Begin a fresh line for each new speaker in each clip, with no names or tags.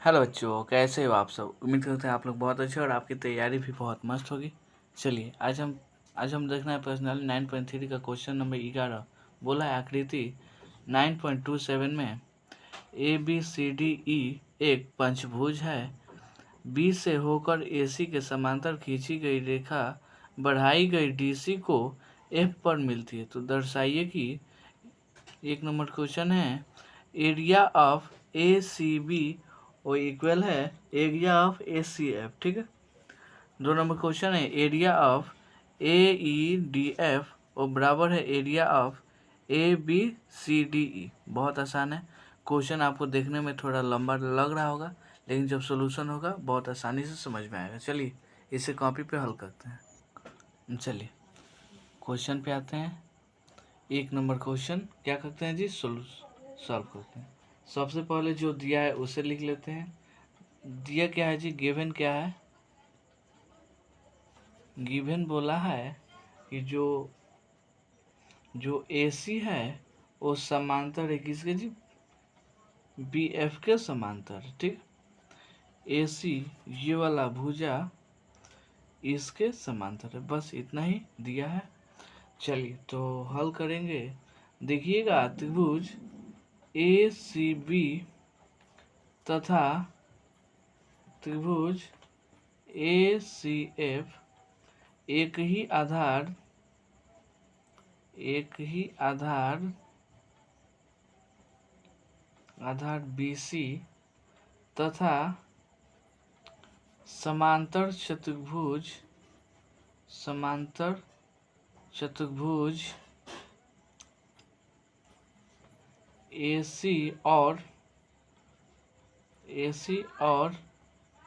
Hello बच्चों, कैसे हो आप सब। उम्मीद करते हैं आप लोग बहुत अच्छे और आपकी तैयारी भी बहुत मस्त होगी। चलिए आज हम देखना है पर्सनल 9.3 का क्वेश्चन नंबर 11। बोला है आकृति 9.27 में ABCDE एक पंचभुज है। बी से होकर AC के समांतर खींची गई रेखा बढ़ाई गई DC को F पर मिलती है। तो दर्शाइए कि एक नंबर क्वेश्चन है एरिया ऑफ ACB वो इक्वल है एरिया ऑफ ACF। ठीक है। 2 नंबर क्वेश्चन है एरिया ऑफ AEDF वो बराबर है एरिया ऑफ ABCDE। बहुत आसान है क्वेश्चन, आपको देखने में थोड़ा लंबा लग रहा होगा लेकिन जब सोल्यूशन होगा बहुत आसानी से समझ में आएगा। चलिए इसे कॉपी पे हल करते हैं। चलिए क्वेश्चन पे आते हैं। 1 नंबर क्वेश्चन क्या करते हैं जी, सॉल्व करते हैं। सबसे पहले जो दिया है उसे लिख लेते हैं। दिया क्या है जी, गिवन क्या है। गिवन बोला है कि जो AC है वो समांतर है किसके जी, BF के समांतर। ठीक। AC ये वाला भुजा इसके समांतर है, बस इतना ही दिया है। चलिए तो हल करेंगे। देखिएगा त्रिभुज ACB तथा त्रिभुज ACF एक ही आधार BC तथा समांतर चतुर्भुज AC और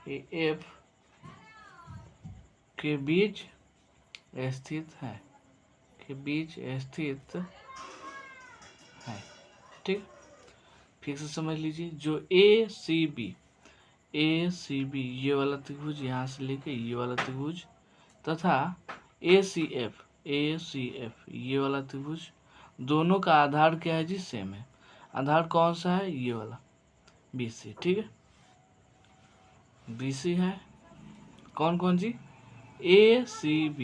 AF के बीच स्थित है। ठीक। फिर से समझ लीजिए, जो ACB ये वाला त्रिभुज यहाँ से लेके ये वाला त्रिभुज तथा ACF ये वाला त्रिभुज, दोनों का आधार क्या है जी, सेम है। आधार कौन सा है, ये वाला BC। ठीक है, BC है। कौन कौन जी, ACB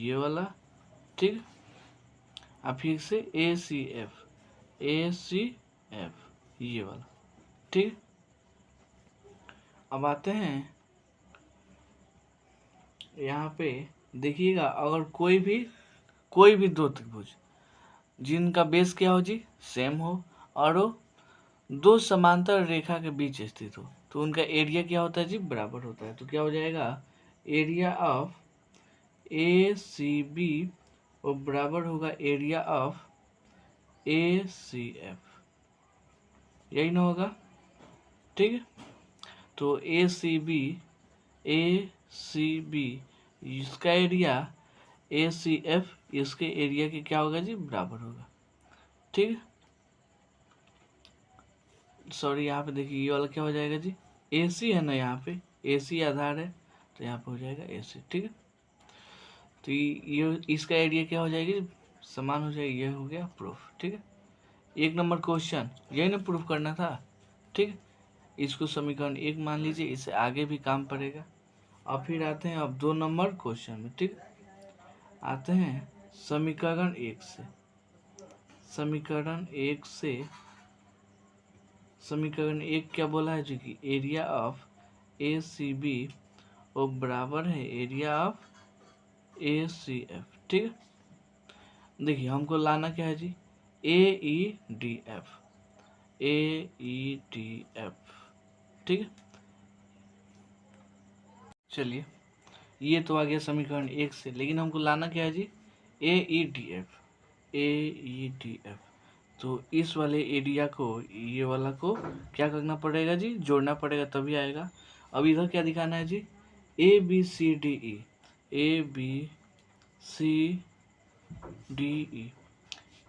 ये वाला। ठीक। अब फिर से ACF ये वाला। ठीक। अब आते हैं यहाँ पे, देखिएगा अगर कोई भी 2 त्रिभुज जिनका बेस क्या हो जी, सेम हो और 2 समांतर रेखा के बीच स्थित हो तो उनका एरिया क्या होता है जी, बराबर होता है। तो क्या हो जाएगा, एरिया ऑफ ACB वो बराबर होगा एरिया ऑफ ACF, यही ना होगा। ठीक है। तो ACB इसका एरिया ACF इसके एरिया के क्या होगा जी, बराबर होगा। ठीक है। सॉरी यहाँ पे देखिए ये वाला क्या हो जाएगा जी, AC है ना, यहाँ पे AC आधार है तो यहाँ पे हो जाएगा AC। ठीक है। तो ये इसका एरिया क्या हो जाएगी, समान हो जाएगी। ये हो गया प्रूफ। ठीक है। 1 नंबर क्वेश्चन यही ना प्रूफ करना था। ठीक। इसको समीकरण 1 मान लीजिए, इससे आगे भी काम पड़ेगा। अब फिर आते हैं अब 2 नंबर क्वेश्चन में। ठीक। आते हैं समीकरण 1 से। समीकरण 1 क्या बोला है जी, कि एरिया ऑफ ACB वो बराबर है एरिया ऑफ ACF। ठीक है। देखिए हमको लाना क्या है जी, AEDF। ठीक है। चलिए ये तो आ गया समीकरण 1 से, लेकिन हमको लाना क्या है जी, AEDF। तो इस वाले एरिया को ये वाला को क्या करना पड़ेगा जी, जोड़ना पड़ेगा तभी आएगा। अब इधर क्या दिखाना है जी, ABCDE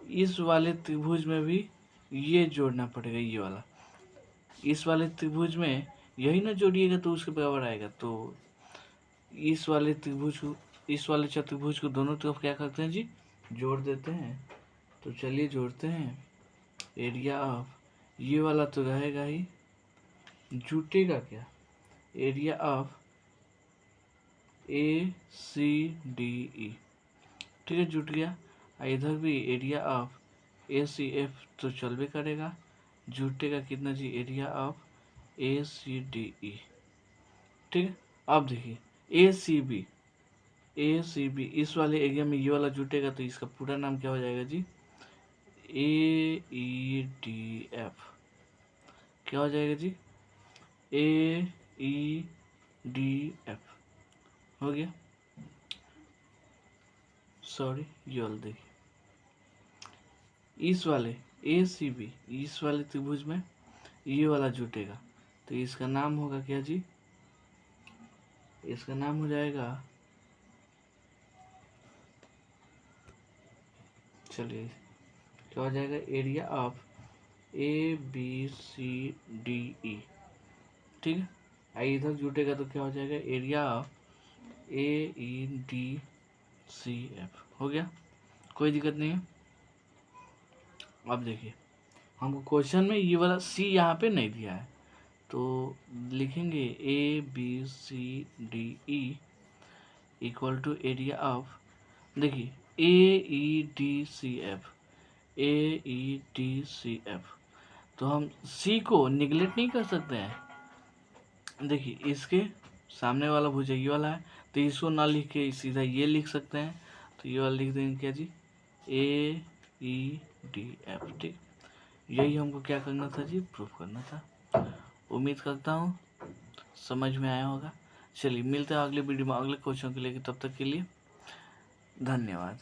इस वाले त्रिभुज में भी ये जोड़ना पड़ेगा, ये वाला। इस वाले त्रिभुज में यही ना जोड़िएगा तो उसके बराबर आएगा। तो इस वाले चतुर्भुज को दोनों तरफ क्या करते हैं जी, जोड़ देते हैं। तो चलिए जोड़ते हैं। एरिया ऑफ ये वाला तो रहेगा ही, जुटेगा क्या, एरिया ऑफ ACDE, ठीक है जुट गया। इधर भी एरिया ऑफ ACF तो चलबे करेगा, जुटेगा कितना जी, एरिया ऑफ ACDE, ठीक है। अब देखिए ACB इस वाले एरिया में ये वाला जुटेगा तो इसका पूरा नाम क्या हो जाएगा जी, AEDF, क्या हो जाएगा जी, AEDF हो गया। सॉरी ये वाला देखिए, इस वाले ACB इस वाले त्रिभुज में ये वाला जुटेगा तो इसका नाम होगा क्या जी, इसका नाम हो जाएगा, चलिए क्या हो जाएगा, एरिया ऑफ ABCDE, ठीक है। इधर जुटेगा तो क्या हो जाएगा, एरिया ऑफ AEDCF, हो गया, कोई दिक्कत नहीं है। अब देखिए हमको क्वेश्चन में ये वाला C यहाँ पे नहीं दिया है तो लिखेंगे ABCDE equal to area of, देखिए AEDCF, तो हम C को निगलेक्ट नहीं कर सकते हैं। देखिए इसके सामने वाला भुजा ये वाला है तो इसको ना लिख के सीधा ये लिख सकते हैं, तो ये वाला लिख देंगे क्या जी, AEDF, ठीक। यही हमको क्या करना था जी, प्रूफ करना था। उम्मीद करता हूँ समझ में आया होगा। चलिए मिलते हैं अगले वीडियो में अगले क्वेश्चन के लिए, तब तक के लिए धन्यवाद।